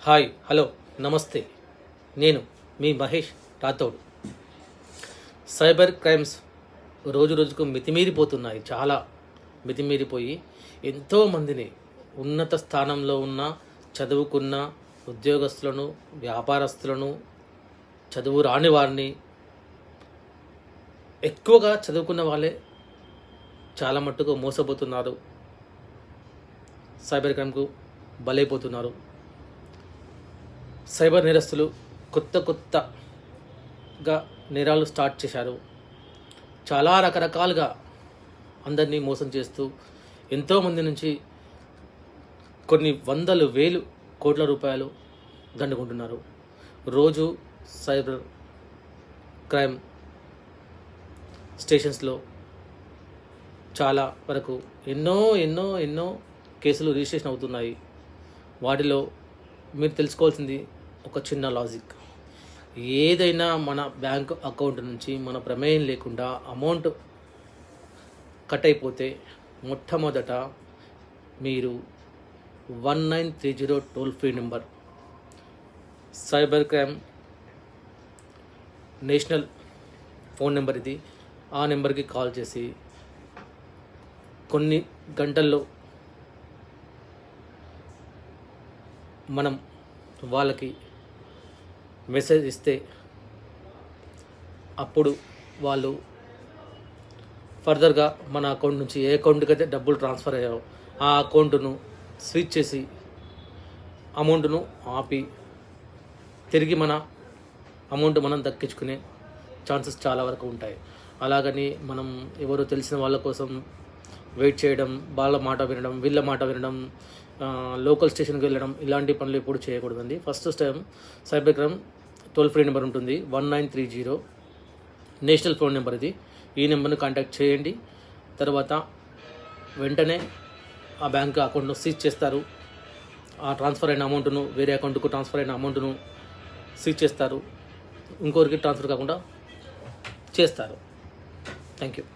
Hi hello నమస్తే. నేను మీ Mahesh Rathod. Cyber crimes రోజు రోజుకు మితిమీరిపోతున్నాయి. చాలా మితిమీరిపోయి ఎంతోమందిని ఉన్నత స్థానంలో ఉన్న చదువుకున్న ఉద్యోగస్తులను, వ్యాపారస్తులను, చదువు రాని వారిని, ఎక్కువగా చదువుకున్న వాళ్ళే చాలా మట్టుకు మోసపోతున్నారు. సైబర్ క్రైమ్కు బలైపోతున్నారు. సైబర్ నేరస్తులు కొత్తగా నేరాలు స్టార్ట్ చేశారు. చాలా రకరకాలుగా అందరినీ మోసం చేస్తూ ఎంతోమంది నుంచి కొన్ని వందలు వేలు కోట్ల రూపాయలు దండుకుంటున్నారు. రోజు సైబర్ క్రైమ్ స్టేషన్స్లో చాలా వరకు ఎన్నో కేసులు రిజిస్ట్రేషన్ అవుతున్నాయి. వాటిలో మీరు తెలుసుకోవాల్సింది ఒక చిన్న లాజిక్. ఏదైనా మన బ్యాంక్ అకౌంట్ నుంచి మన ప్రమేయం లేకుండా అమౌంట్ కట్ అయిపోతే మొట్టమొదట మీరు 1930 toll free number, cyber crime national phone number ఇది. ఆ నెంబర్కి కాల్ చేసి కొన్ని గంటల్లో మనం వాళ్ళకి మెసేజ్ ఇస్తే అప్పుడు వాళ్ళు ఫర్దర్గా మన అకౌంట్ నుంచి ఏ అకౌంట్కి అయితే డబ్బులు ట్రాన్స్ఫర్ అయ్యాయో ఆ అకౌంట్ను స్విచ్ చేసి అమౌంట్ను ఆపి తిరిగి మన అమౌంట్ మనం దక్కించుకునే ఛాన్సెస్ చాలా వరకు ఉంటాయి. అలాగని మనం ఎవరో తెలిసిన వాళ్ళ కోసం వెయిట్ చేయడం, వాళ్ళ మాట వినడం, వీళ్ళ మాట వినడం, లోకల్ స్టేషన్కి వెళ్ళడం, ఇలాంటి పనులు ఎప్పుడు చేయకూడదండి. First time cyber crime toll free number ఉంటుంది 1930 నేషనల్ ఫోన్ నెంబర్ ఇది. ఈ నెంబర్ని కాంటాక్ట్ చేయండి. తర్వాత వెంటనే ఆ బ్యాంక్ అకౌంట్ను సీజ్ చేస్తారు. ఆ ట్రాన్స్ఫర్ అయిన అమౌంట్ను వేరే అకౌంట్కు ట్రాన్స్ఫర్ అయిన అమౌంట్ను సీజ్ చేస్తారు. ఇంకొకరికి ట్రాన్స్ఫర్ కాకుండా చేస్తారు. Thank you.